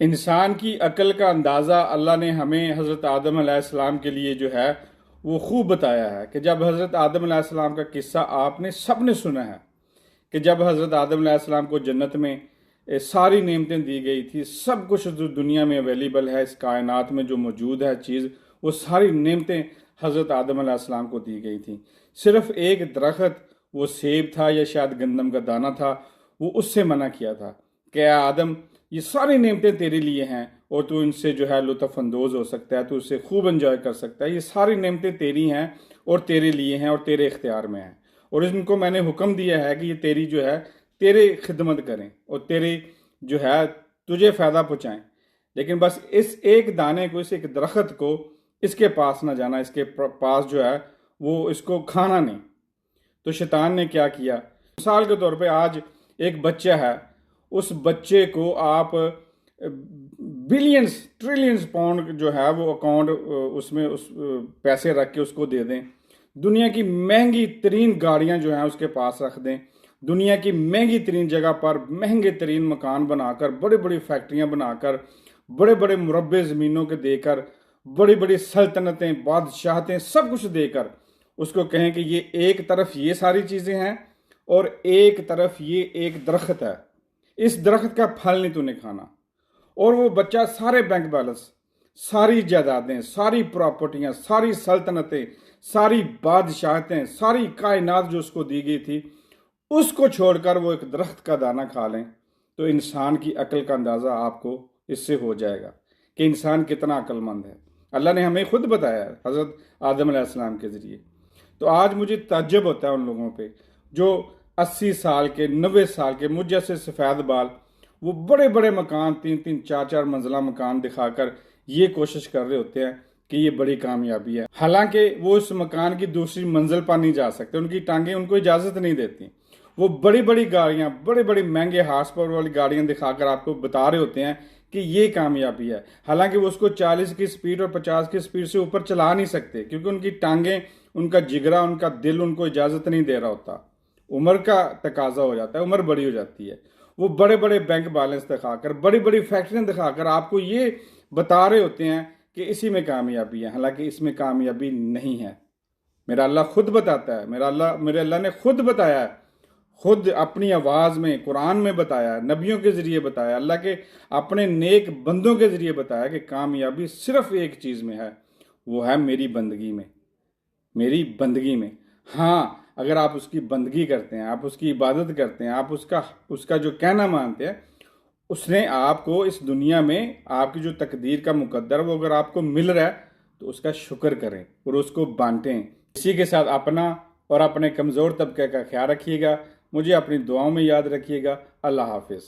انسان کی عقل کا اندازہ اللہ نے ہمیں حضرت آدم علیہ السلام کے لیے جو ہے وہ خوب بتایا ہے کہ جب حضرت آدم علیہ السلام کا قصہ آپ نے سب نے سنا ہے کہ جب حضرت آدم علیہ السلام کو جنت میں ساری نعمتیں دی گئی تھی، سب کچھ جو دنیا میں اویلیبل ہے، اس کائنات میں جو موجود ہے چیز، وہ ساری نعمتیں حضرت آدم علیہ السلام کو دی گئی تھیں۔ صرف ایک درخت، وہ سیب تھا یا شاید گندم کا دانہ تھا، وہ اس سے منع کیا تھا کہ اے آدم، یہ ساری نعمتیں تیرے لیے ہیں اور تو ان سے جو ہے لطف اندوز ہو سکتا ہے، تو اسے خوب انجوائے کر سکتا ہے، یہ ساری نعمتیں تیری ہیں اور تیرے لیے ہیں اور تیرے اختیار میں ہیں، اور ان کو میں نے حکم دیا ہے کہ یہ تیری جو ہے تیرے خدمت کریں اور تیرے جو ہے تجھے فائدہ پہنچائیں، لیکن بس اس ایک دانے کو، اس ایک درخت کو اس کے پاس نہ جانا، اس کے پاس جو ہے وہ اس کو کھانا نہیں۔ تو شیطان نے کیا کیا؟ مثال کے طور پہ آج ایک بچہ ہے، اس بچے کو آپ بلینز ٹریلینز پاؤنڈ جو ہے وہ اکاؤنٹ اس میں اس پیسے رکھ کے اس کو دے دیں، دنیا کی مہنگی ترین گاڑیاں جو ہیں اس کے پاس رکھ دیں، دنیا کی مہنگی ترین جگہ پر مہنگے ترین مکان بنا کر، بڑی بڑی فیکٹریاں بنا کر، بڑے بڑے مربع زمینوں کے دے کر، بڑی بڑی سلطنتیں، بادشاہتیں، سب کچھ دے کر اس کو کہیں کہ یہ ایک طرف یہ ساری چیزیں ہیں اور ایک طرف یہ ایک درخت ہے، اس درخت کا پھل نہیں تو نے کھانا، اور وہ بچہ سارے بینک بیلنس، ساری جائیدادیں، ساری پراپرٹیاں، ساری سلطنتیں، ساری بادشاہتیں، ساری کائنات جو اس کو دی گئی تھی، اس کو چھوڑ کر وہ ایک درخت کا دانہ کھا لیں، تو انسان کی عقل کا اندازہ آپ کو اس سے ہو جائے گا کہ انسان کتنا عقل مند ہے۔ اللہ نے ہمیں خود بتایا ہے حضرت آدم علیہ السلام کے ذریعے۔ تو آج مجھے تعجب ہوتا ہے ان لوگوں پہ جو 80 سال کے، 90 سال کے مجھ جیسے سفید بال، وہ بڑے بڑے مکان، 3 4 منزلہ مکان دکھا کر یہ کوشش کر رہے ہوتے ہیں کہ یہ بڑی کامیابی ہے، حالانکہ وہ اس مکان کی دوسری منزل پر نہیں جا سکتے، ان کی ٹانگیں ان کو اجازت نہیں دیتی۔ وہ بڑی بڑی گاڑیاں، بڑے بڑے مہنگے ہارس پاور والی گاڑیاں دکھا کر آپ کو بتا رہے ہوتے ہیں کہ یہ کامیابی ہے، حالانکہ وہ اس کو 40 کی سپیڈ اور 50 کی سپیڈ سے اوپر چلا نہیں سکتے، کیونکہ ان کی ٹانگیں، ان کا جگرا، ان کا دل ان کو اجازت نہیں دے رہا ہوتا، عمر کا تقاضا ہو جاتا ہے، عمر بڑی ہو جاتی ہے۔ وہ بڑے بڑے بینک بیلنس دکھا کر، بڑی بڑی فیکٹریاں دکھا کر آپ کو یہ بتا رہے ہوتے ہیں کہ اسی میں کامیابی ہے، حالانکہ اس میں کامیابی نہیں ہے۔ میرا اللہ خود بتاتا ہے، میرے اللہ نے خود بتایا ہے، خود اپنی آواز میں، قرآن میں بتایا ہے، نبیوں کے ذریعے بتایا، اللہ کے اپنے نیک بندوں کے ذریعے بتایا کہ کامیابی صرف ایک چیز میں ہے، وہ ہے میری بندگی میں، میری بندگی میں۔ ہاں، اگر آپ اس کی بندگی کرتے ہیں، آپ اس کی عبادت کرتے ہیں، آپ اس کا جو کہنا مانتے ہیں، اس نے آپ کو اس دنیا میں آپ کی جو تقدیر کا مقدر وہ اگر آپ کو مل رہا ہے تو اس کا شکر کریں اور اس کو بانٹیں۔ اسی کے ساتھ اپنا اور اپنے کمزور طبقے کا خیال رکھیے گا، مجھے اپنی دعاؤں میں یاد رکھیے گا۔ اللہ حافظ۔